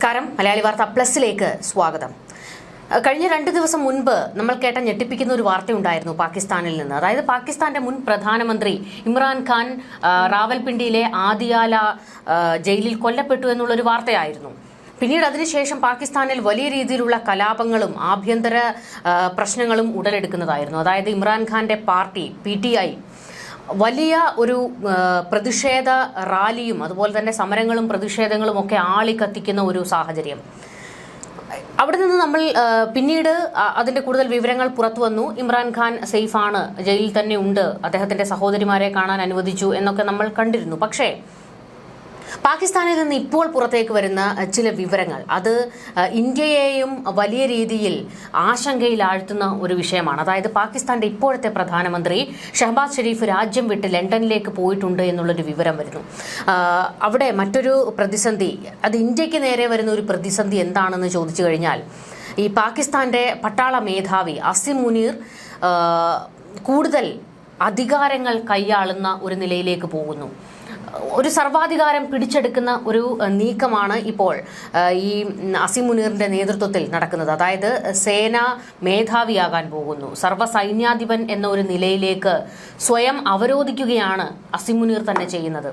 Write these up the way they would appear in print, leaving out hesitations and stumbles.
നമസ്കാരം മലയാളി വാർത്ത പ്ലസിലേക്ക് സ്വാഗതം. കഴിഞ്ഞ 2 ദിവസം മുൻപ് നമ്മൾ കേട്ട ഞെട്ടിപ്പിക്കുന്ന ഒരു വാർത്തയുണ്ടായിരുന്നു പാകിസ്ഥാനിൽ നിന്ന്. അതായത് പാകിസ്ഥാന്റെ മുൻ പ്രധാനമന്ത്രി ഇമ്രാൻഖാൻ റാവൽപിണ്ടിയിലെ ആദിയാല ജയിലിൽ കൊല്ലപ്പെട്ടു എന്നുള്ളൊരു വാർത്തയായിരുന്നു. പിന്നീട് അതിനുശേഷം പാകിസ്ഥാനിൽ വലിയ രീതിയിലുള്ള കലാപങ്ങളും ആഭ്യന്തര പ്രശ്നങ്ങളും ഉടലെടുക്കുന്നതായിരുന്നു. അതായത് ഇമ്രാൻഖാന്റെ പാർട്ടി PTI വലിയ ഒരു പ്രതിഷേധ റാലിയും അതുപോലെ തന്നെ സമരങ്ങളും പ്രതിഷേധങ്ങളും ഒക്കെ ആളിക്കത്തിക്കുന്ന ഒരു സാഹചര്യം. അവിടെ നിന്ന് നമ്മൾ പിന്നീട് അതിന്റെ കൂടുതൽ വിവരങ്ങൾ പുറത്തു വന്നു. ഇമ്രാൻഖാൻ സേഫാണ്, ജയിലിൽ തന്നെ ഉണ്ട്, അദ്ദേഹത്തിന്റെ സഹോദരിമാരെ കാണാൻ അനുവദിച്ചു എന്നൊക്കെ നമ്മൾ കണ്ടിരുന്നു. പക്ഷേ പാകിസ്ഥാനിൽ നിന്ന് ഇപ്പോൾ പുറത്തേക്ക് വരുന്ന ചില വിവരങ്ങൾ അത് ഇന്ത്യയെയും വലിയ രീതിയിൽ ആശങ്കയിലാഴ്ത്തുന്ന ഒരു വിഷയമാണ്. അതായത് പാകിസ്ഥാന്റെ ഇപ്പോഴത്തെ പ്രധാനമന്ത്രി ഷഹബാസ് ഷെരീഫ് രാജ്യം വിട്ട് ലണ്ടനിലേക്ക് പോയിട്ടുണ്ട് എന്നുള്ളൊരു വിവരം വരുന്നു. അവിടെ മറ്റൊരു പ്രതിസന്ധി, അത് ഇന്ത്യക്ക് നേരെ വരുന്ന ഒരു പ്രതിസന്ധി എന്താണെന്ന് ചോദിച്ചു കഴിഞ്ഞാൽ, ഈ പാകിസ്ഥാന്റെ പട്ടാള മേധാവി അസിം മുനീർ കൂടുതൽ അധികാരങ്ങൾ കൈയാളുന്ന ഒരു നിലയിലേക്ക് പോകുന്നു. ഒരു സർവാധികാരം പിടിച്ചെടുക്കുന്ന ഒരു നീക്കമാണ് ഇപ്പോൾ ഈ അസിം മുനീറിന്റെ നേതൃത്വത്തിൽ നടക്കുന്നത്. അതായത് സേനാ മേധാവിയാകാൻ പോകുന്നു. സർവ്വസൈന്യാധിപൻ എന്ന ഒരു നിലയിലേക്ക് സ്വയം അവരോധിക്കുകയാണ് അസിം മുനീർ തന്നെ ചെയ്യുന്നത്.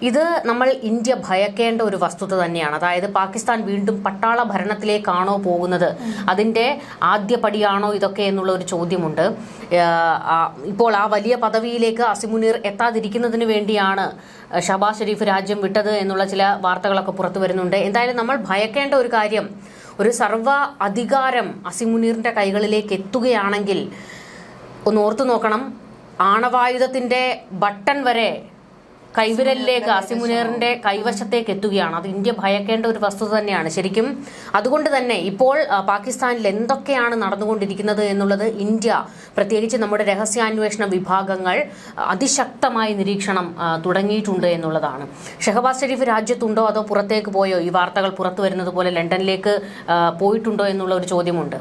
ഇത് നമ്മൾ ഇന്ത്യ ഭയക്കേണ്ട ഒരു വസ്തുത തന്നെയാണ്. അതായത് പാകിസ്ഥാൻ വീണ്ടും പട്ടാള ഭരണത്തിലേക്കാണോ പോകുന്നത്, അതിന്റെ ആദ്യ പടിയാണോ ഇതൊക്കെ എന്നുള്ള ഒരു ചോദ്യമുണ്ട്. ഇപ്പോൾ ആ വലിയ പദവിയിലേക്ക് അസിം മുനീർ എത്താതിരിക്കുന്നതിന് വേണ്ടിയാണ് ഷഹബാസ് ഷെരീഫ് രാജ്യം വിട്ടത് എന്നുള്ള ചില വാർത്തകളൊക്കെ പുറത്തു വരുന്നുണ്ട്. എന്തായാലും നമ്മൾ ഭയക്കേണ്ട ഒരു കാര്യം, ഒരു സർവ്വ അധികാരം അസിം മുനീറിന്റെ കൈകളിലേക്ക് എത്തുകയാണെങ്കിൽ ഒന്ന് ഓർത്തു നോക്കണം, ആണവായുധത്തിന്റെ ബട്ടൺ വരെ കൈവിരലിലേക്ക് അസിം മുനീറിന്റെ കൈവശത്തേക്ക് എത്തുകയാണ്. അത് ഇന്ത്യ ഭയക്കേണ്ട ഒരു വസ്തുത തന്നെയാണ് ശരിക്കും. അതുകൊണ്ട് തന്നെ ഇപ്പോൾ പാകിസ്ഥാനിൽ എന്തൊക്കെയാണ് നടന്നുകൊണ്ടിരിക്കുന്നത് എന്നുള്ളത് ഇന്ത്യ, പ്രത്യേകിച്ച് നമ്മുടെ രഹസ്യാന്വേഷണ വിഭാഗങ്ങൾ അതിശക്തമായി നിരീക്ഷണം തുടങ്ങിയിട്ടുണ്ട് എന്നുള്ളതാണ്. ഷഹബാസ് ഷെരീഫ് രാജ്യത്തുണ്ടോ അതോ പുറത്തേക്ക് പോയോ? ഈ വാർത്തകൾ പുറത്തു വരുന്നത് പോലെ ലണ്ടനിലേക്ക് പോയിട്ടുണ്ടോ എന്നുള്ള ഒരു ചോദ്യമുണ്ട്.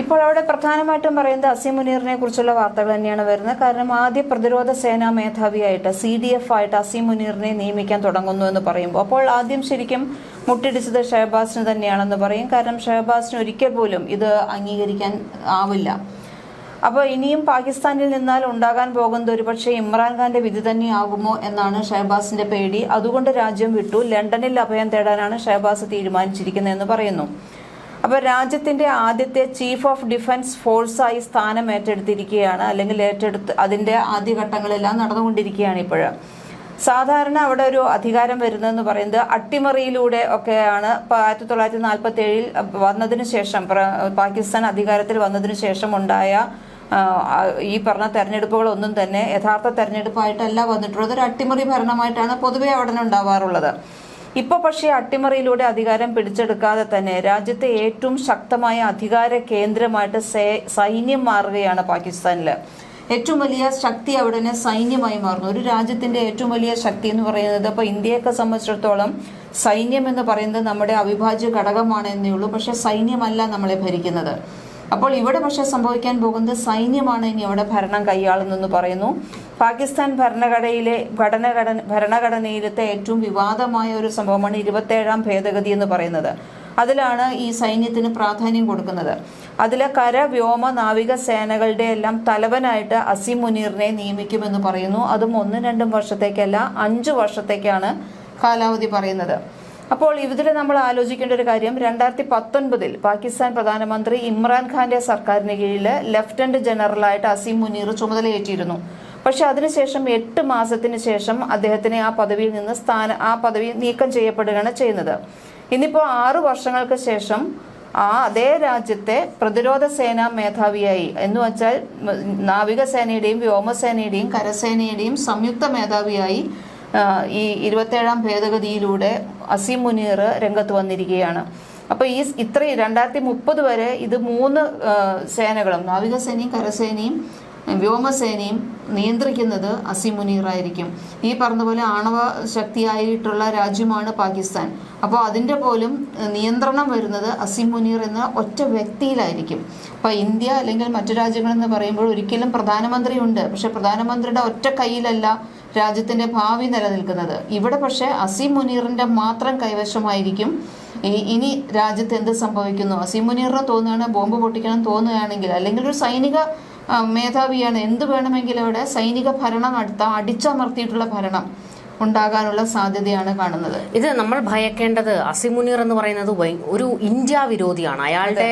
ഇപ്പോൾ അവിടെ പ്രധാനമായിട്ടും പറയുന്നത് അസിം മുനീറിനെ കുറിച്ചുള്ള വാർത്തകൾ തന്നെയാണ് വരുന്നത്. കാരണം ആദ്യ പ്രതിരോധ സേനാ മേധാവിയായിട്ട് CDF ആയിട്ട് അസിം മുനീറിനെ നിയമിക്കാൻ തുടങ്ങുന്നു എന്ന് പറയുമ്പോൾ അപ്പോൾ ആദ്യം ശരിക്കും മുട്ടിടിച്ചത് ഷഹബാസിന് തന്നെയാണെന്ന് പറയും. കാരണം ഷഹബാസിന് ഒരിക്കൽ പോലും ഇത് അംഗീകരിക്കാൻ ആവില്ല. അപ്പോൾ ഇനിയും പാകിസ്ഥാനിൽ നിന്നാൽ ഉണ്ടാകാൻ പോകുന്നത് ഒരുപക്ഷെ ഇമ്രാൻഖാന്റെ വിധി തന്നെയാകുമോ എന്നാണ് ഷഹബാസിന്റെ പേടി. അതുകൊണ്ട് രാജ്യം വിട്ടു ലണ്ടനിൽ അഭയം തേടാനാണ് ഷഹബാസ് തീരുമാനിച്ചിരിക്കുന്നതെന്ന് പറയുന്നു. അപ്പോൾ രാജ്യത്തിന്റെ ആദ്യത്തെ ചീഫ് ഓഫ് ഡിഫൻസ് ഫോഴ്സായി സ്ഥാനം ഏറ്റെടുത്തിരിക്കുകയാണ്, അല്ലെങ്കിൽ അതിന്റെ ആദ്യഘട്ടങ്ങളെല്ലാം നടന്നുകൊണ്ടിരിക്കുകയാണ്. ഇപ്പോഴും സാധാരണ അവിടെ ഒരു അധികാരം വരുന്നതെന്ന് പറയുന്നത് അട്ടിമറിയിലൂടെ ഒക്കെയാണ്. 1947 വന്നതിന് ശേഷം, പാകിസ്ഥാൻ അധികാരത്തിൽ വന്നതിന് ശേഷം ഉണ്ടായ ഈ പറഞ്ഞ തെരഞ്ഞെടുപ്പുകളൊന്നും തന്നെ യഥാർത്ഥ തെരഞ്ഞെടുപ്പായിട്ടല്ല വന്നിട്ടുള്ളത്. ഒരു അട്ടിമറി ഭരണമായിട്ടാണ് പൊതുവെ അവിടെ ഉണ്ടാവാറുള്ളത്. ഇപ്പോൾ പക്ഷേ അട്ടിമറിയിലൂടെ അധികാരം പിടിച്ചെടുക്കാതെ തന്നെ രാജ്യത്തെ ഏറ്റവും ശക്തമായ അധികാര കേന്ദ്രമായിട്ട് സൈന്യം മാറുകയാണ് പാകിസ്ഥാനിൽ. ഏറ്റവും വലിയ ശക്തി അവിടെ സൈന്യമായി മാറുന്നു. ഒരു രാജ്യത്തിന്റെ ഏറ്റവും വലിയ ശക്തി എന്ന് പറയുന്നത്, ഇപ്പോൾ ഇന്ത്യയൊക്കെ സംബന്ധിച്ചിടത്തോളം സൈന്യം എന്ന് പറയുന്നത് നമ്മുടെ അവിഭാജ്യ ഘടകമാണ് എന്നേ ഉള്ളൂ. പക്ഷെ സൈന്യമല്ല നമ്മളെ ഭരിക്കുന്നത്. അപ്പോൾ ഇവിടെ പക്ഷെ സംഭവിക്കാൻ പോകുന്നത് സൈന്യമാണ് ഇനി അവിടെ ഭരണം കൈയാളുന്നെന്ന് പറയുന്നു. പാകിസ്ഥാൻ ഭരണഘടനയിലത്തെ ഏറ്റവും വിവാദമായ ഒരു സംഭവമാണ് 27ാം ഭേദഗതി എന്ന് പറയുന്നത്. അതിലാണ് ഈ സൈന്യത്തിന് പ്രാധാന്യം കൊടുക്കുന്നത്. അതിലെ കര, വ്യോമ, നാവിക സേനകളുടെ എല്ലാം തലവനായിട്ട് അസിം മുനീറിനെ നിയമിക്കുമെന്ന് പറയുന്നു. അതും 1-2 വർഷത്തേക്കല്ല, 5 വർഷത്തേക്കാണ് കാലാവധി പറയുന്നത്. അപ്പോൾ ഇതിൽ നമ്മൾ ആലോചിക്കേണ്ട ഒരു കാര്യം, 2019 പാകിസ്ഥാൻ പ്രധാനമന്ത്രി ഇമ്രാൻഖാന്റെ സർക്കാരിന് കീഴിൽ ലഫ്റ്റനന്റ് ജനറലായിട്ട് അസിം മുനീർ ചുമതലയേറ്റിരുന്നു. പക്ഷെ അതിനുശേഷം 8 മാസത്തിന് ശേഷം അദ്ദേഹത്തിനെ ആ പദവിയിൽ നിന്ന് ആ പദവി നീക്കം ചെയ്യപ്പെടുകയാണ് ചെയ്യുന്നത്. ഇന്നിപ്പോൾ 6 വർഷങ്ങൾക്ക് ശേഷം അതേ രാജ്യത്തെ പ്രതിരോധ സേനാ മേധാവിയായി, എന്ന് വെച്ചാൽ നാവികസേനയുടെയും വ്യോമസേനയുടെയും കരസേനയുടെയും സംയുക്ത മേധാവിയായി ഈ 27ാം ഭേദഗതിയിലൂടെ അസിം മുനീർ രംഗത്ത് വന്നിരിക്കുകയാണ്. അപ്പോൾ ഈ 2030 വരെ ഇത് 3 സേനകളും, നാവികസേനയും കരസേനയും വ്യോമസേനയും നിയന്ത്രിക്കുന്നത് അസിം മുനീറായിരിക്കും. ഈ പറഞ്ഞതുപോലെ ആണവ ശക്തിയായിട്ടുള്ള രാജ്യമാണ് പാകിസ്ഥാൻ. അപ്പോൾ അതിൻ്റെ പോലും നിയന്ത്രണം വരുന്നത് അസിം മുനീർ എന്ന ഒറ്റ വ്യക്തിയിലായിരിക്കും. അപ്പോൾ ഇന്ത്യ അല്ലെങ്കിൽ മറ്റു രാജ്യങ്ങളെന്ന് പറയുമ്പോൾ ഒരിക്കലും പ്രധാനമന്ത്രിയുണ്ട്, പക്ഷെ പ്രധാനമന്ത്രിയുടെ ഒറ്റ കയ്യിലല്ല രാജ്യത്തിന്റെ ഭാവി നിലനിൽക്കുന്നത്. ഇവിടെ പക്ഷേ അസീം മുനീറിന്റെ മാത്രം കൈവശമായിരിക്കും ഇനി രാജ്യത്ത് എന്ത് സംഭവിക്കുന്നു, അസീം മുനീറിന് തോന്നുകയാണ് ബോംബ് പൊട്ടിക്കണം തോന്നുകയാണെങ്കിൽ, അല്ലെങ്കിൽ ഒരു സൈനിക മേധാവിയാണ്, എന്ത് വേണമെങ്കിലും അവിടെ സൈനിക ഭരണം അടിച്ചമർത്തിയിട്ടുള്ള ഭരണം ഉണ്ടാകാനുള്ള സാധ്യതയാണ് കാണുന്നത്. ഇത് നമ്മൾ ഭയക്കേണ്ടത് അസീം മുനീർ എന്ന് പറയുന്നത് ഒരു ഇന്ത്യ വിരോധിയാണ്. അയാളുടെ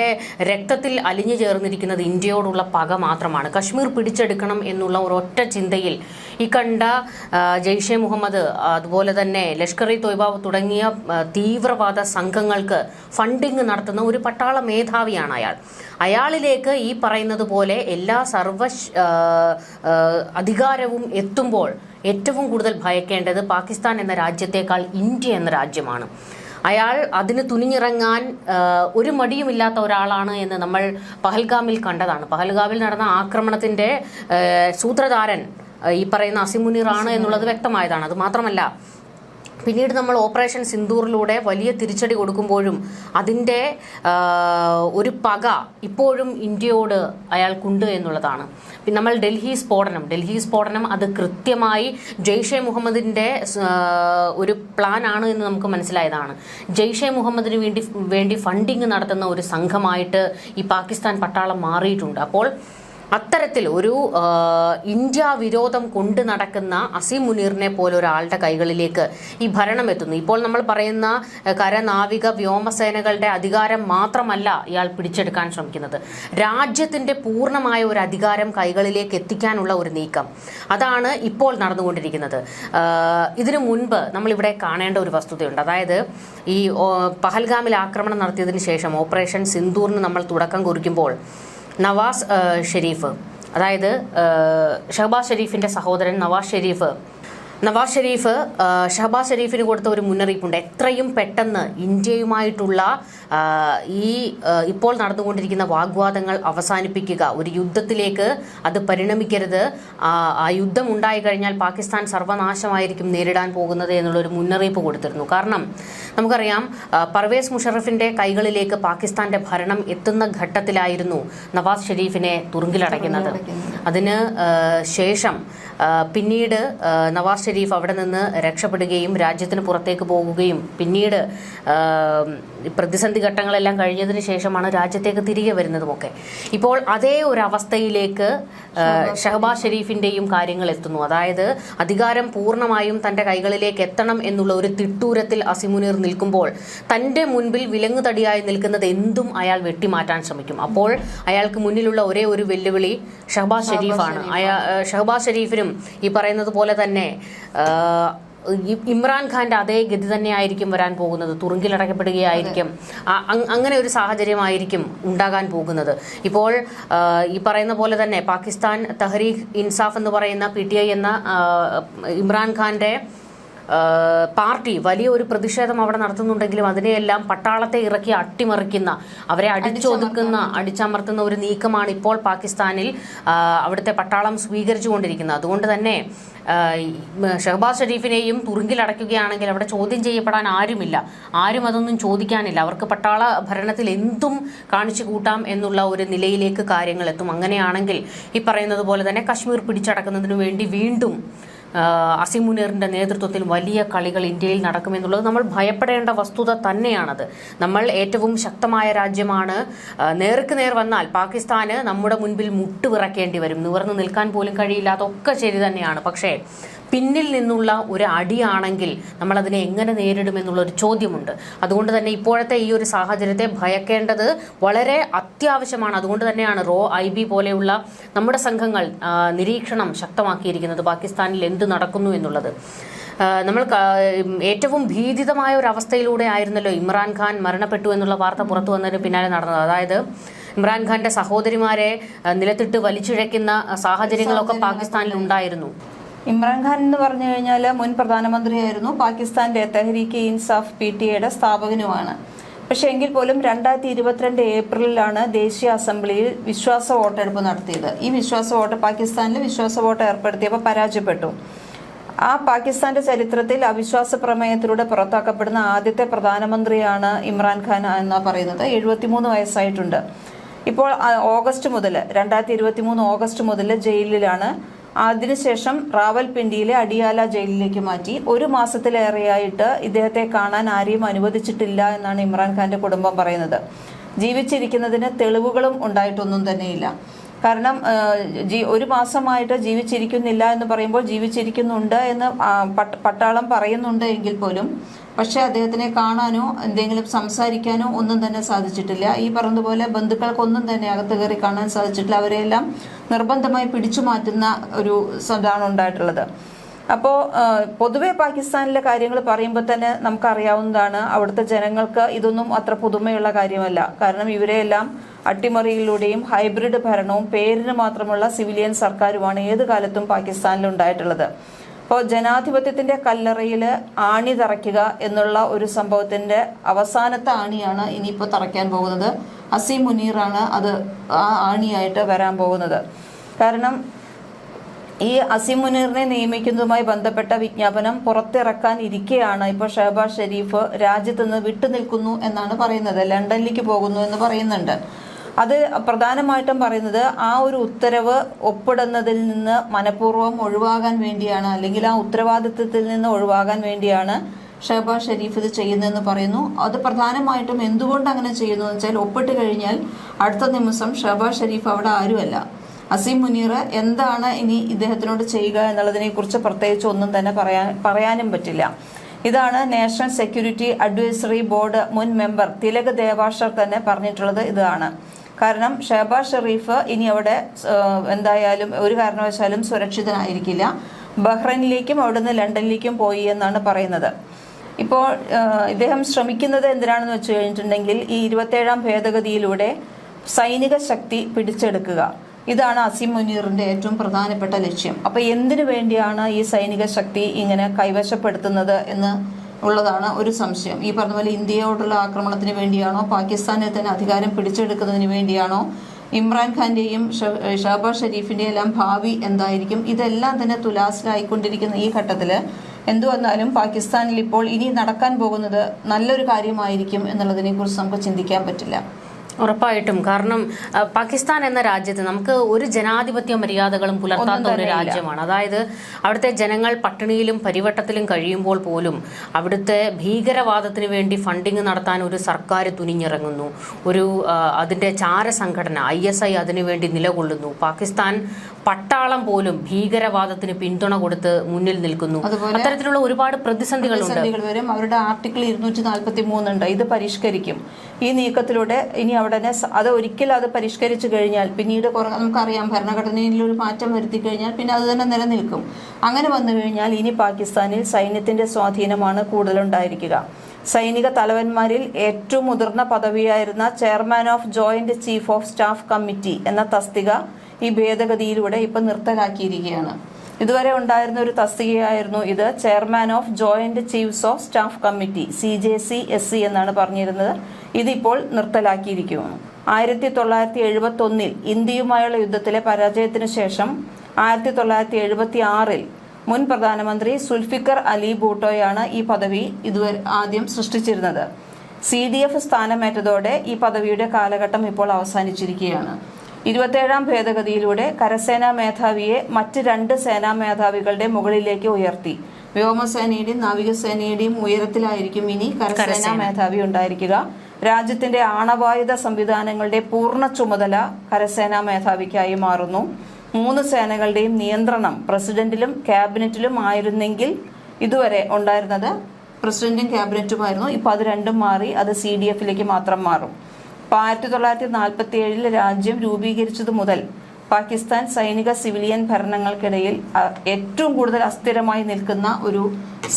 രക്തത്തിൽ അലിഞ്ഞു ചേർന്നിരിക്കുന്നത് ഇന്ത്യയോടുള്ള പക മാത്രമാണ്. കശ്മീർ പിടിച്ചെടുക്കണം എന്നുള്ള ഒരൊറ്റ ചിന്തയിൽ ഈ കണ്ട ജെയ്ഷെ മുഹമ്മദ്, അതുപോലെ തന്നെ ലഷ്കർ ഇ തോയ്ബ തുടങ്ങിയ തീവ്രവാദ സംഘങ്ങൾക്ക് ഫണ്ടിങ് നടത്തുന്ന ഒരു പട്ടാള മേധാവിയാണ് അയാൾ. അയാളിലേക്ക് ഈ പറയുന്നത് പോലെ എല്ലാ അധികാരവും എത്തുമ്പോൾ ഏറ്റവും കൂടുതൽ ഭയക്കേണ്ടത് പാകിസ്ഥാൻ എന്ന രാജ്യത്തേക്കാൾ ഇന്ത്യ എന്ന രാജ്യമാണ്. അയാൾ അതിന് തുനിഞ്ഞിറങ്ങാൻ ഒരു മടിയുമില്ലാത്ത ഒരാളാണ് എന്ന് നമ്മൾ പഹൽഗാമിൽ കണ്ടതാണ്. പഹൽഗാമിൽ നടന്ന ആക്രമണത്തിന്റെ സൂത്രധാരൻ ഈ പറയുന്ന അസീം മുനീർ ആണ് എന്നുള്ളത് വ്യക്തമായതാണ്. അത് മാത്രമല്ല, പിന്നീട് നമ്മൾ ഓപ്പറേഷൻ സിന്ദൂറിലൂടെ വലിയ തിരിച്ചടി കൊടുക്കുമ്പോഴും അതിൻ്റെ ഒരു പക ഇപ്പോഴും ഇന്ത്യയോട് അയാൾക്കുണ്ട് എന്നുള്ളതാണ്. പിന്നെ നമ്മൾ ഡൽഹി സ്ഫോടനം അത് കൃത്യമായി ജെയ്ഷെ മുഹമ്മദിൻ്റെ ഒരു പ്ലാൻ ആണ് എന്ന് നമുക്ക് മനസ്സിലായതാണ്. ജെയ്ഷെ മുഹമ്മദിന് വേണ്ടി ഫണ്ടിങ് നടത്തുന്ന ഒരു സംഘമായിട്ട് ഈ പാകിസ്ഥാൻ പട്ടാളം മാറിയിട്ടുണ്ട്. അപ്പോൾ അത്തരത്തിൽ ഒരു ഇന്ത്യ വിരോധം കൊണ്ട് നടക്കുന്ന അസീം മുനീറിനെ പോലെ ഒരാളുടെ കൈകളിലേക്ക് ഈ ഭരണം എത്തുന്നു. ഇപ്പോൾ നമ്മൾ പറയുന്ന കരനാവിക വ്യോമസേനകളുടെ അധികാരം മാത്രമല്ല ഇയാൾ പിടിച്ചെടുക്കാൻ ശ്രമിക്കുന്നത്, രാജ്യത്തിന്റെ പൂർണ്ണമായ ഒരു അധികാരം കൈകളിലേക്ക് എത്തിക്കാനുള്ള ഒരു നീക്കം, അതാണ് ഇപ്പോൾ നടന്നുകൊണ്ടിരിക്കുന്നത്. ഇതിനു മുൻപ് നമ്മളിവിടെ കാണേണ്ട ഒരു വസ്തുതയുണ്ട്. അതായത് ഈ പഹൽഗാമിൽ ആക്രമണം നടത്തിയതിനു ശേഷം ഓപ്പറേഷൻ സിന്ദൂറിന് നമ്മൾ തുടക്കം കുറിക്കുമ്പോൾ നവാസ് ഷെരീഫ്, അതായത് ഷഹബാസ് ഷെരീഫിന്റെ സഹോദരൻ നവാസ് ഷെരീഫ് ഷഹബാസ് ഷെരീഫിന് കൊടുത്ത ഒരു മുന്നറിയിപ്പുണ്ട്. എത്രയും പെട്ടെന്ന് ഇന്ത്യയുമായിട്ടുള്ള ഇപ്പോൾ നടന്നുകൊണ്ടിരിക്കുന്ന വാഗ്വാദങ്ങൾ അവസാനിപ്പിക്കുക, ഒരു യുദ്ധത്തിലേക്ക് അത് പരിണമിക്കരുത്, ആ യുദ്ധം ഉണ്ടായി കഴിഞ്ഞാൽ പാകിസ്ഥാൻ സർവനാശമായിരിക്കും നേരിടാൻ പോകുന്നത് എന്നുള്ളൊരു മുന്നറിയിപ്പ് കൊടുത്തിരുന്നു. കാരണം നമുക്കറിയാം, പർവേസ് മുഷറഫിന്റെ കൈകളിലേക്ക് പാകിസ്ഥാന്റെ ഭരണം എത്തുന്ന ഘട്ടത്തിലായിരുന്നു നവാസ് ഷെരീഫിനെ തുറുങ്കിലടയ്ക്കുന്നത്. അതിന് ശേഷം പിന്നീട് നവാസ് ഷെരീഫ് അവിടെ നിന്ന് രക്ഷപ്പെടുകയും രാജ്യത്തിന് പുറത്തേക്ക് പോകുകയും പിന്നീട് പ്രതിസന്ധി ഘട്ടങ്ങളെല്ലാം കഴിഞ്ഞതിന് ശേഷമാണ് രാജ്യത്തേക്ക് തിരികെ വരുന്നതുമൊക്കെ. ഇപ്പോൾ അതേ ഒരു അവസ്ഥയിലേക്ക് ഷഹബാസ് ഷെരീഫിന്റെയും കാര്യങ്ങൾ എത്തുന്നു. അതായത് അധികാരം പൂർണ്ണമായും തന്റെ കൈകളിലേക്ക് എത്തണം എന്നുള്ള ഒരു തിട്ടൂരത്തിൽ അസീം മുനീർ നിൽക്കുമ്പോൾ തന്റെ മുൻപിൽ വിലങ്ങുതടിയായി നിൽക്കുന്നത് എന്തും അയാൾ വെട്ടിമാറ്റാൻ ശ്രമിക്കും. അപ്പോൾ അയാൾക്ക് മുന്നിലുള്ള ഒരേ ഒരു വെല്ലുവിളി ഷഹബാസ് ഷെരീഫാണ്. ഷഹബാസ് ഷെരീഫിനും ഈ പറയുന്നത് പോലെ തന്നെ ഇമ്രാൻഖാന്റെ അതേ ഗതി തന്നെയായിരിക്കും വരാൻ പോകുന്നത്. തുറുങ്കിലടക്കപ്പെടുകയായിരിക്കും. അങ്ങനെ ഒരു സാഹചര്യമായിരിക്കും ഉണ്ടാകാൻ പോകുന്നത്. ഇപ്പോൾ ഈ പറയുന്ന പോലെ തന്നെ പാകിസ്ഥാൻ തഹ്രീഖ് ഇൻസാഫ് എന്ന് പറയുന്ന PTI എന്ന ഇമ്രാൻഖാന്റെ പാർട്ടി വലിയ ഒരു പ്രതിഷേധം അവിടെ നടത്തുന്നുണ്ടെങ്കിലും അതിനെയെല്ലാം പട്ടാളത്തെ ഇറക്കി അട്ടിമറിക്കുന്ന, അവരെ അടിച്ചമർത്തുന്ന ഒരു നീക്കമാണ് ഇപ്പോൾ പാകിസ്ഥാനിൽ അവിടുത്തെ പട്ടാളം സ്വീകരിച്ചുകൊണ്ടിരിക്കുന്നത്. അതുകൊണ്ട് തന്നെ ഷഹബാസ് ഷെരീഫിനെയും തുറുങ്കിലടയ്ക്കുകയാണെങ്കിൽ അവിടെ ചോദ്യം ചെയ്യപ്പെടാൻ ആരും അതൊന്നും ചോദിക്കാനില്ല. അവർക്ക് പട്ടാള ഭരണത്തിൽ എന്തും കാണിച്ചു കൂട്ടാം എന്നുള്ള ഒരു നിലയിലേക്ക് കാര്യങ്ങൾ എത്തും. അങ്ങനെയാണെങ്കിൽ ഈ പറയുന്നത് പോലെ തന്നെ കശ്മീർ പിടിച്ചടക്കുന്നതിനു വേണ്ടി വീണ്ടും അസീം മുനീറിന്റെ നേതൃത്വത്തിൽ വലിയ കളികൾ ഇന്ത്യയിൽ നടക്കുമെന്നുള്ളത് നമ്മൾ ഭയപ്പെടേണ്ട വസ്തുത തന്നെയാണത്. നമ്മൾ ഏറ്റവും ശക്തമായ രാജ്യമാണ്. നേർക്ക് നേർ വന്നാൽ പാകിസ്ഥാന് നമ്മുടെ മുൻപിൽ മുട്ടുവിറക്കേണ്ടി വരും. നിവർന്നു നിൽക്കാൻ പോലും കഴിയില്ല. അതൊക്കെ ശരി തന്നെയാണ്. പക്ഷേ പിന്നിൽ നിന്നുള്ള ഒരു അടിയാണെങ്കിൽ നമ്മൾ അതിനെ എങ്ങനെ നേരിടുമെന്നുള്ളൊരു ചോദ്യമുണ്ട്. അതുകൊണ്ട് തന്നെ ഇപ്പോഴത്തെ ഈ ഒരു സാഹചര്യത്തെ ഭയക്കേണ്ടത് വളരെ അത്യാവശ്യമാണ്. അതുകൊണ്ട് തന്നെയാണ് IB പോലെയുള്ള നമ്മുടെ സംഘങ്ങൾ നിരീക്ഷണം ശക്തമാക്കിയിരിക്കുന്നത്, പാകിസ്ഥാനിൽ എന്ത് നടക്കുന്നു എന്നുള്ളത്. നമ്മൾ ഏറ്റവും ഭീതിതമായ ഒരു അവസ്ഥയിലൂടെ ആയിരുന്നല്ലോ ഇമ്രാൻഖാൻ മരണപ്പെട്ടു എന്നുള്ള വാർത്ത പുറത്തു വന്നതിന് പിന്നാലെ നടന്നത്. അതായത് ഇമ്രാൻഖാന്റെ സഹോദരിമാരെ നിലത്തിട്ട് വലിച്ചിഴയ്ക്കുന്ന സാഹചര്യങ്ങളൊക്കെ പാകിസ്ഥാനിൽ ഉണ്ടായിരുന്നു. ഇമ്രാൻഖാൻ എന്ന് പറഞ്ഞു കഴിഞ്ഞാൽ മുൻ പ്രധാനമന്ത്രിയായിരുന്നു. പാകിസ്ഥാന്റെ തെഹ്രീക്ക് ഇൻസാഫ് PTIയുടെ സ്ഥാപകനുമാണ്. പക്ഷേ എങ്കിൽ പോലും 2022 ഏപ്രിലിലാണ് ദേശീയ അസംബ്ലിയിൽ വിശ്വാസ വോട്ടെടുപ്പ് നടത്തിയത്. ഈ വിശ്വാസ വോട്ട് പാകിസ്ഥാനിൽ വിശ്വാസ വോട്ട് ഏർപ്പെടുത്തിയപ്പോൾ പരാജയപ്പെട്ടു. ആ പാകിസ്ഥാന്റെ ചരിത്രത്തിൽ അവിശ്വാസ പ്രമേയത്തിലൂടെ പുറത്താക്കപ്പെടുന്ന ആദ്യത്തെ പ്രധാനമന്ത്രിയാണ് ഇമ്രാൻഖാൻ എന്നാ പറയുന്നത്. 73 വയസ്സായിട്ടുണ്ട്. ഇപ്പോൾ 2023 ഓഗസ്റ്റ് മുതൽ ജയിലിലാണ്. അതിനുശേഷം റാവൽപിണ്ടിയിലെ അടിയാല ജയിലിലേക്ക് മാറ്റി. 1 മാസത്തിലേറെയായിട്ട് ഇദ്ദേഹത്തെ കാണാൻ ആരെയും അനുവദിച്ചിട്ടില്ല എന്നാണ് ഇമ്രാൻഖാന്റെ കുടുംബം പറയുന്നത്. ജീവിച്ചിരിക്കുന്നതിന് തെളിവുകളും ഉണ്ടായിട്ടൊന്നും തന്നെയില്ല. കാരണം 1 മാസമായിട്ട് ജീവിച്ചിരിക്കുന്നില്ല എന്ന് പറയുമ്പോൾ ജീവിച്ചിരിക്കുന്നുണ്ട് എന്ന് പട്ടാളം പറയുന്നുണ്ട് എങ്കിൽ പോലും പക്ഷെ അദ്ദേഹത്തിനെ കാണാനോ എന്തെങ്കിലും സംസാരിക്കാനോ ഒന്നും തന്നെ സാധിച്ചിട്ടില്ല. ഈ പറഞ്ഞതുപോലെ ബന്ധുക്കൾക്കൊന്നും തന്നെ അകത്ത് കയറി കാണാൻ സാധിച്ചിട്ടില്ല. അവരെല്ലാം നിർബന്ധമായി പിടിച്ചു മാറ്റുന്ന ഒരു ഇതാണ് ഉണ്ടായിട്ടുള്ളത്. അപ്പോൾ പൊതുവെ പാകിസ്ഥാനിലെ കാര്യങ്ങൾ പറയുമ്പോൾ തന്നെ നമുക്കറിയാവുന്നതാണ്, അവിടുത്തെ ജനങ്ങൾക്ക് ഇതൊന്നും അത്ര പുതുമയുള്ള കാര്യമല്ല. കാരണം ഇവരെയെല്ലാം അട്ടിമറിയിലൂടെയും ഹൈബ്രിഡ് ഭരണവും പേരിന് മാത്രമുള്ള സിവിലിയൻ സർക്കാരുമാണ് ഏത് കാലത്തും പാകിസ്ഥാനിൽ ഉണ്ടായിട്ടുള്ളത്. അപ്പോൾ ജനാധിപത്യത്തിന്റെ കല്ലറയിൽ ആണി തറയ്ക്കുക എന്നുള്ള ഒരു സംഭവത്തിന്റെ അവസാനത്തെ ആണിയാണ് ഇനിയിപ്പോൾ തറയ്ക്കാൻ പോകുന്നത്. അസീം മുനീറാണ് അത് ആ ആണിയായിട്ട് വരാൻ പോകുന്നത്. കാരണം ഈ അസീം മുനീറിനെ നിയമിക്കുന്നതുമായി ബന്ധപ്പെട്ട വിജ്ഞാപനം പുറത്തിറക്കാൻ ഇരിക്കെയാണ് ഇപ്പോൾ ഷഹബാസ് ഷെരീഫ് രാജ്യത്ത് നിന്ന് വിട്ടുനിൽക്കുന്നു എന്നാണ് പറയുന്നത്. ലണ്ടനിലേക്ക് പോകുന്നു എന്ന് പറയുന്നുണ്ട്. അത് പ്രധാനമായിട്ടും പറയുന്നത് ആ ഒരു ഉത്തരവ് ഒപ്പിടുന്നതിൽ നിന്ന് മനഃപൂർവ്വം ഒഴിവാകാൻ വേണ്ടിയാണ്, അല്ലെങ്കിൽ ആ ഉത്തരവാദിത്വത്തിൽ നിന്ന് ഒഴിവാകാൻ വേണ്ടിയാണ് ഷഹബാസ് ഷെരീഫ് ഇത് ചെയ്യുന്നതെന്ന് പറയുന്നു. അത് പ്രധാനമായിട്ടും എന്തുകൊണ്ട് അങ്ങനെ ചെയ്യുന്നു എന്ന് വെച്ചാൽ, ഒപ്പിട്ട് കഴിഞ്ഞാൽ അടുത്ത നിമിഷം ഷഹബാസ് ഷെരീഫ് അവിടെ ആരുമല്ല. അസീം മുനീർ എന്താണ് ഇനി ഇദ്ദേഹത്തിനോട് ചെയ്യുക എന്നുള്ളതിനെ കുറിച്ച് പ്രത്യേകിച്ച് ഒന്നും തന്നെ പറയാനും പറ്റില്ല. ഇതാണ് നാഷണൽ സെക്യൂരിറ്റി അഡ്വൈസറി ബോർഡ് മുൻ മെമ്പർ തിലക് ദേവാഷർ തന്നെ പറഞ്ഞിട്ടുള്ളത്. ഇതാണ് കാരണം ഷഹബാസ് ഷെരീഫ് ഇനി അവിടെ എന്തായാലും ഒരു കാരണവശാലും സുരക്ഷിതനായിരിക്കില്ല. ബഹ്റൈനിലേക്കും അവിടുന്ന് ലണ്ടനിലേക്കും പോയി എന്നാണ് പറയുന്നത്. ഇപ്പോൾ ഇദ്ദേഹം ശ്രമിക്കുന്നത് എന്തിനാണെന്ന് വെച്ച് കഴിഞ്ഞിട്ടുണ്ടെങ്കിൽ ഈ 27ാം ഭേദഗതിയിലൂടെ സൈനിക ശക്തി പിടിച്ചെടുക്കുക. ഇതാണ് അസീം മുനീറിന്റെ ഏറ്റവും പ്രധാനപ്പെട്ട ലക്ഷ്യം. അപ്പൊ എന്തിനു വേണ്ടിയാണ് ഈ സൈനിക ശക്തി ഇങ്ങനെ കൈവശപ്പെടുത്തുന്നത് എന്ന് ഉള്ളതാണ് ഒരു സംശയം. ഈ പറഞ്ഞ പോലെ ഇന്ത്യയോടുള്ള ആക്രമണത്തിന് വേണ്ടിയാണോ, പാകിസ്ഥാനിൽ തന്നെ അധികാരം പിടിച്ചെടുക്കുന്നതിന് വേണ്ടിയാണോ, ഇമ്രാൻഖാന്റെയും ഷഹബാസ് ഷെരീഫിന്റെയും എല്ലാം ഭാവി എന്തായിരിക്കും, ഇതെല്ലാം തന്നെ തുലാസിലായിക്കൊണ്ടിരിക്കുന്ന ഈ ഘട്ടത്തിൽ എന്തു വന്നാലും പാകിസ്ഥാനിൽ ഇപ്പോൾ ഇനി നടക്കാൻ പോകുന്നത് നല്ലൊരു കാര്യമായിരിക്കും എന്നുള്ളതിനെ കുറിച്ച് നമുക്ക് ചിന്തിക്കാൻ പറ്റില്ല. ഉറപ്പായിട്ടും. കാരണം പാകിസ്ഥാൻ എന്ന രാജ്യത്ത് നമുക്ക് ഒരു ജനാധിപത്യ മര്യാദകളും പുലർത്താത്ത ഒരു രാജ്യമാണ്. അതായത് അവിടുത്തെ ജനങ്ങൾ പട്ടിണിയിലും പരിവട്ടത്തിലും കഴിയുമ്പോൾ പോലും അവിടുത്തെ ഭീകരവാദത്തിന് വേണ്ടി ഫണ്ടിങ് നടത്താൻ ഒരു സർക്കാർ തുനിഞ്ഞിറങ്ങുന്നു. അതിന്റെ ചാരസംഘടന ISI അതിനുവേണ്ടി നിലകൊള്ളുന്നു. പാകിസ്ഥാൻ പട്ടാളം പോലും ഭീകരവാദത്തിന് പിന്തുണ കൊടുത്ത് മുന്നിൽ നിൽക്കുന്നു. അത്തരത്തിലുള്ള ഒരുപാട് പ്രതിസന്ധികളുണ്ട്. അവരുടെ ആർട്ടിക്കിൾ 243 ഉണ്ട്. ഇത് പരിഷ്കരിക്കും. ഈ നീക്കത്തിലൂടെ ഇനി അവിടെ അത് ഒരിക്കലും അത് പരിഷ്കരിച്ചു കഴിഞ്ഞാൽ പിന്നീട് നമുക്കറിയാം ഭരണഘടനയിൽ ഒരു മാറ്റം വരുത്തി കഴിഞ്ഞാൽ പിന്നെ അത് തന്നെ നിലനിൽക്കും. അങ്ങനെ വന്നു കഴിഞ്ഞാൽ ഇനി പാകിസ്ഥാനിൽ സൈന്യത്തിന്റെ സ്വാധീനമാണ് കൂടുതലുണ്ടായിരിക്കുക. സൈനിക തലവന്മാരിൽ ഏറ്റവും മുതിർന്ന പദവിയായിരുന്ന chairman of joint chief of staff committee എന്ന തസ്തിക ഈ ഭേദഗതിയിലൂടെ ഇപ്പൊ നിർത്തലാക്കിയിരിക്കുകയാണ്. ഇതുവരെ ഉണ്ടായിരുന്ന ഒരു തസ്തികയായിരുന്നു ഇത്. Chairman of joint chiefs of staff committee CJCSC എന്നാണ് പറഞ്ഞിരുന്നത്. ഇതിപ്പോൾ നിർത്തലാക്കിയിരിക്കുന്നു. 1971 ഇന്ത്യയുമായുള്ള യുദ്ധത്തിലെ പരാജയത്തിന് ശേഷം 1976 മുൻ പ്രധാനമന്ത്രി സുൽഫിക്കർ അലി ഭൂട്ടോയാണ് ഈ പദവി ഇതുവരെ ആദ്യം സൃഷ്ടിച്ചിരുന്നത്. CDF സ്ഥാനമേറ്റതോടെ ഈ പദവിയുടെ കാലഘട്ടം ഇപ്പോൾ അവസാനിച്ചിരിക്കുകയാണ്. 27ാം ഭേദഗതിയിലൂടെ കരസേനാ മേധാവിയെ മറ്റ് 2 സേനാ മേധാവികളുടെ മുകളിലേക്ക് ഉയർത്തി. വ്യോമസേനയുടെയും നാവികസേനയുടെയും ഉയരത്തിലായിരിക്കും ഇനി കരസേനാ മേധാവി ഉണ്ടായിരിക്കുക. രാജ്യത്തിന്റെ ആണവായുധ സംവിധാനങ്ങളുടെ പൂർണ്ണ ചുമതല കരസേനാ മേധാവിക്കായി മാറുന്നു. 3 സേനകളുടെയും നിയന്ത്രണം പ്രസിഡന്റിലും ക്യാബിനറ്റിലും ആയിരുന്നെങ്കിൽ ഇതുവരെ ഉണ്ടായിരുന്നത് പ്രസിഡന്റും ക്യാബിനറ്റുമായിരുന്നു. ഇപ്പൊ അത് രണ്ടും മാറി അത് CDFിലേക്ക് മാത്രം മാറും. 1947 രാജ്യം രൂപീകരിച്ചതു മുതൽ പാകിസ്ഥാൻ സൈനിക സിവിലിയൻ ഭരണങ്ങൾക്കിടയിൽ ഏറ്റവും കൂടുതൽ അസ്ഥിരമായി നിൽക്കുന്ന ഒരു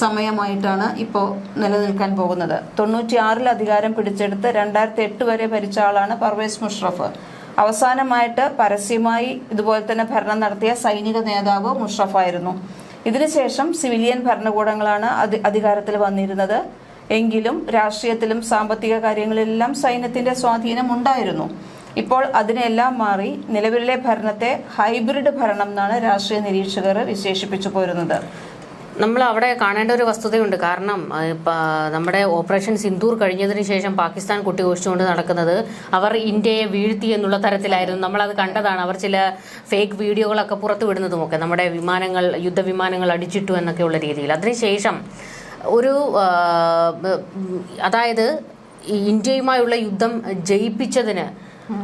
സമയമായിട്ടാണ് ഇപ്പോൾ നിലനിൽക്കാൻ പോകുന്നത്. 96 അധികാരം പിടിച്ചെടുത്ത് 2008 വരെ ഭരിച്ച ആളാണ് പർവേസ് മുഷറഫ്. അവസാനമായിട്ട് പരസ്യമായി ഇതുപോലെ തന്നെ ഭരണം നടത്തിയ സൈനിക നേതാവ് മുഷറഫായിരുന്നു. ഇതിനുശേഷം സിവിലിയൻ ഭരണകൂടങ്ങളാണ് അധികാരത്തിൽ വന്നിരുന്നത്. എങ്കിലും രാഷ്ട്രീയത്തിലും സാമ്പത്തിക കാര്യങ്ങളിലെല്ലാം സൈന്യത്തിന്റെ സ്വാധീനം ഉണ്ടായിരുന്നു. ഇപ്പോൾ അതിനെല്ലാം മാറി നിലവിലെ ഭരണത്തെ ഹൈബ്രിഡ് ഭരണം എന്നാണ് രാഷ്ട്രീയ നിരീക്ഷകർ വിശേഷിപ്പിച്ചു പോരുന്നത്. നമ്മൾ അവിടെ കാണേണ്ട ഒരു വസ്തുതയുണ്ട്. കാരണം നമ്മുടെ ഓപ്പറേഷൻ സിന്ദൂർ കഴിഞ്ഞതിന് ശേഷം പാകിസ്ഥാൻ കൊട്ടിഘോഷിച്ചുകൊണ്ട് നടക്കുന്നത് അവർ ഇന്ത്യയെ വീഴ്ത്തി എന്നുള്ള തരത്തിലായിരുന്നു. നമ്മളത് കണ്ടതാണ്. അവർ ചില ഫേക്ക് വീഡിയോകളൊക്കെ പുറത്തു വിടുന്നതുമൊക്കെ നമ്മുടെ വിമാനങ്ങൾ, യുദ്ധവിമാനങ്ങൾ അടിച്ചിട്ടു എന്നൊക്കെയുള്ള രീതിയിൽ. അതിനുശേഷം ഒരു അതായത് ഇന്ത്യയുമായുള്ള യുദ്ധം ജയിപ്പിച്ചതിന്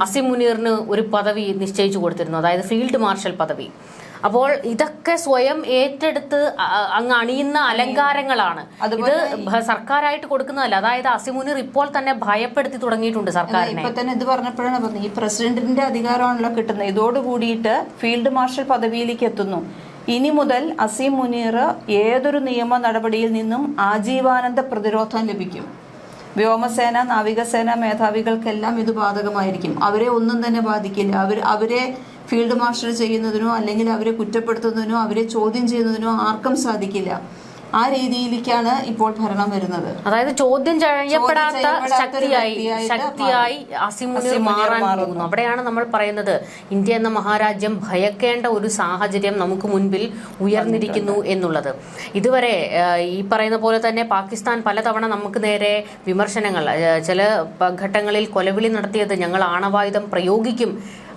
അസിം മുനീറിന് ഒരു പദവി നിശ്ചയിച്ചു കൊടുത്തിരുന്നു, അതായത് ഫീൽഡ് മാർഷൽ പദവി. അപ്പോൾ ഇതൊക്കെ സ്വയം ഏറ്റെടുത്ത് അങ്ങ് അണിയുന്ന അലങ്കാരങ്ങളാണ്. ഇത് സർക്കാരായിട്ട് കൊടുക്കുന്നതല്ല. അതായത് അസിം മുനീർ ഇപ്പോൾ തന്നെ ഭയപ്പെടുത്തി തുടങ്ങിയിട്ടുണ്ട് സർക്കാരിനെ. ഇപ്പൊ തന്നെ ഇത് പറഞ്ഞപ്പോഴാണ് പറഞ്ഞത്, ഈ പ്രസിഡന്റിന്റെ അധികാരമാണല്ലോ കിട്ടുന്നത്. ഇതോടുകൂടിയിട്ട് ഫീൽഡ് മാർഷൽ പദവിയിലേക്ക് എത്തുന്നു. ഇനി മുതൽ അസിം മുനീർ ഏതൊരു നിയമ നടപടിയിൽ നിന്നും ആജീവാനന്ദ പ്രതിരോധം ലഭിക്കും. വ്യോമസേന, നാവികസേന മേധാവികൾക്കെല്ലാം ഇത് ബാധകമായിരിക്കും. അവരെ ഒന്നും തന്നെ ബാധിക്കില്ല. അവരെ ഫീൽഡ് മാർഷൽ ചെയ്യുന്നതിനോ അല്ലെങ്കിൽ അവരെ കുറ്റപ്പെടുത്തുന്നതിനോ അവരെ ചോദ്യം ചെയ്യുന്നതിനോ ആർക്കും സാധിക്കില്ല. ആ രീതിയിലേക്കാണ് ഇപ്പോൾ ഭരണം വരുന്നത്. അതായത് ചോദ്യം ചെയ്യപ്പെടാത്ത ശക്തിയായി അസിം മുനീർ മാറാൻ പോകുന്നു. അവിടെയാണ് നമ്മൾ പറയുന്നത് ഇന്ത്യ എന്ന മഹാരാജ്യം ഭയക്കേണ്ട ഒരു സാഹചര്യം നമുക്ക് മുൻപിൽ ഉയർന്നിരിക്കുന്നു എന്നുള്ളത്. ഇതുവരെ ഈ പറയുന്ന പോലെ തന്നെ പാകിസ്ഥാൻ പലതവണ നമുക്ക് നേരെ വിമർശനങ്ങൾ, ചില ഘട്ടങ്ങളിൽ കൊലവിളി നടത്തിയത് ഞങ്ങൾ ആണവായുധം പ്രയോഗിക്കും,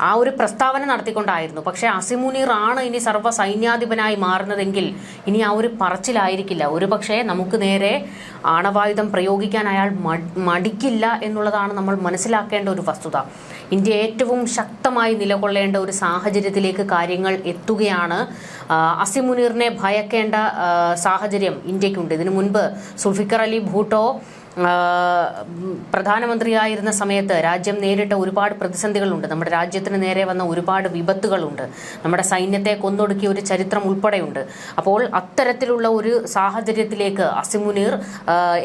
ആ ഒരു പ്രസ്താവന നടത്തിക്കൊണ്ടായിരുന്നു. പക്ഷേ അസിം മുനീർ ആണ് ഇനി സർവ്വ സൈന്യാധിപനായി മാറുന്നതെങ്കിൽ ഇനി ആ ഒരു പറച്ചിലായിരിക്കില്ല. ഒരുപക്ഷെ നമുക്ക് നേരെ ആണവായുധം പ്രയോഗിക്കാൻ അയാൾ മടിക്കില്ല എന്നുള്ളതാണ് നമ്മൾ മനസ്സിലാക്കേണ്ട ഒരു വസ്തുത. ഇന്ത്യ ഏറ്റവും ശക്തമായി നിലകൊള്ളേണ്ട ഒരു സാഹചര്യത്തിലേക്ക് കാര്യങ്ങൾ എത്തുകയാണ്. അസിം മുനീറിനെ ഭയക്കേണ്ട സാഹചര്യം ഇന്ത്യക്കുണ്ട്. ഇതിനു മുൻപ് സുൽഫിക്കർ അലി ഭൂട്ടോ പ്രധാനമന്ത്രിയായിരുന്ന സമയത്ത് രാജ്യം നേരിട്ട ഒരുപാട് പ്രതിസന്ധികളുണ്ട്. നമ്മുടെ രാജ്യത്തിന് നേരെ വന്ന ഒരുപാട് വിപത്തുകളുണ്ട്. നമ്മുടെ സൈന്യത്തെ കൊന്നൊടുക്കിയ ഒരു ചരിത്രം ഉൾപ്പെടെയുണ്ട്. അപ്പോൾ അത്തരത്തിലുള്ള ഒരു സാഹചര്യത്തിലേക്ക് അസിം മുനീർ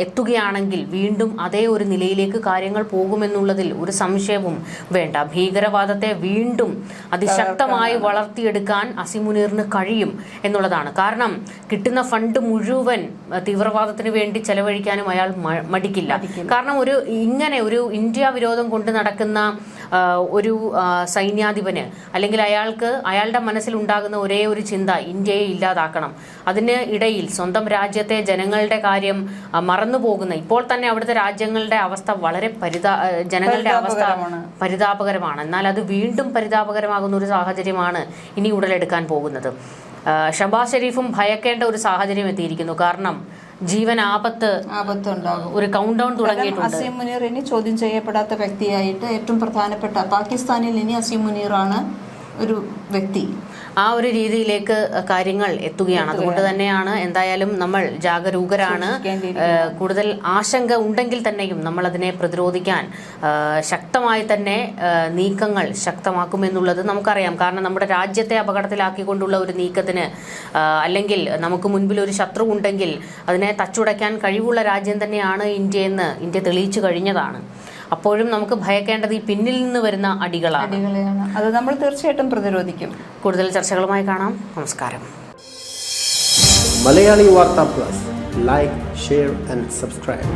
എത്തുകയാണെങ്കിൽ വീണ്ടും അതേ ഒരു നിലയിലേക്ക് കാര്യങ്ങൾ പോകുമെന്നുള്ളതിൽ ഒരു സംശയവും വേണ്ട. ഭീകരവാദത്തെ വീണ്ടും അതിശക്തമായി വളർത്തിയെടുക്കാൻ അസിം മുനീറിന് കഴിയും എന്നുള്ളതാണ്. കാരണം കിട്ടുന്ന ഫണ്ട് മുഴുവൻ തീവ്രവാദത്തിന് വേണ്ടി ചെലവഴിക്കാനും അയാൾ മടിക്കില്ല. കാരണം ഇങ്ങനെ ഒരു ഇന്ത്യ വിരോധം കൊണ്ട് നടക്കുന്ന ഒരു സൈന്യാധിപന് അല്ലെങ്കിൽ അയാളുടെ മനസ്സിലുണ്ടാകുന്ന ഒരേ ഒരു ചിന്ത ഇന്ത്യയെ ഇല്ലാതാക്കണം. അതിന് ഇടയിൽ സ്വന്തം രാജ്യത്തെ ജനങ്ങളുടെ കാര്യം മറന്നുപോകുന്ന, ഇപ്പോൾ തന്നെ അവിടുത്തെ രാജ്യങ്ങളുടെ അവസ്ഥ വളരെ ജനങ്ങളുടെ അവസ്ഥ പരിതാപകരമാണ്. എന്നാൽ അത് വീണ്ടും പരിതാപകരമാകുന്ന ഒരു സാഹചര്യമാണ് ഇനി ഉടലെടുക്കാൻ പോകുന്നത്. ഷഹബാസ് ഷെരീഫും ഭയക്കേണ്ട ഒരു സാഹചര്യം എത്തിയിരിക്കുന്നു. കാരണം ജീവൻ ആപത്തുണ്ടാകും. ഒരു കൗണ്ട് ഡൗൺ തുടങ്ങിയിട്ടുണ്ട്. അസിം മുനീർ ഇനി ചോദ്യം ചെയ്യപ്പെടാത്ത വ്യക്തിയായിട്ട് ഏറ്റവും പ്രധാനപ്പെട്ട പാകിസ്ഥാനിൽ ഇനി അസിം മുനീറാണ് ഒരു വ്യക്തി. ആ ഒരു രീതിയിലേക്ക് കാര്യങ്ങൾ എത്തുകയാണ്. അതുകൊണ്ട് തന്നെയാണ് എന്തായാലും നമ്മൾ ജാഗരൂകരാണ്. കൂടുതൽ ആശങ്ക ഉണ്ടെങ്കിൽ തന്നെയും നമ്മൾ അതിനെ പ്രതിരോധിക്കാൻ ശക്തമായി തന്നെ നീക്കങ്ങൾ ശക്തമാക്കുമെന്നുള്ളത് നമുക്കറിയാം. കാരണം നമ്മുടെ രാജ്യത്തെ അപകടത്തിലാക്കിക്കൊണ്ടുള്ള ഒരു നീക്കത്തിന് അല്ലെങ്കിൽ നമുക്ക് മുൻപിൽ ഒരു ശത്രു ഉണ്ടെങ്കിൽ അതിനെ തച്ചുടയ്ക്കാൻ കഴിവുള്ള രാജ്യം തന്നെയാണ് ഇന്ത്യയെന്ന് ഇന്ത്യ തെളിയിച്ചു കഴിഞ്ഞതാണ്. അപ്പോഴും നമുക്ക് ഭയക്കേണ്ടത് ഈ പിന്നിൽ നിന്ന് വരുന്ന അടികളാണ്. അത് നമ്മൾ തീർച്ചയായിട്ടും പ്രതിരോധിക്കും. കൂടുതൽ ചർച്ചകളുമായി കാണാം. നമസ്കാരം. മലയാളി വാർത്താ plus, like, share and subscribe.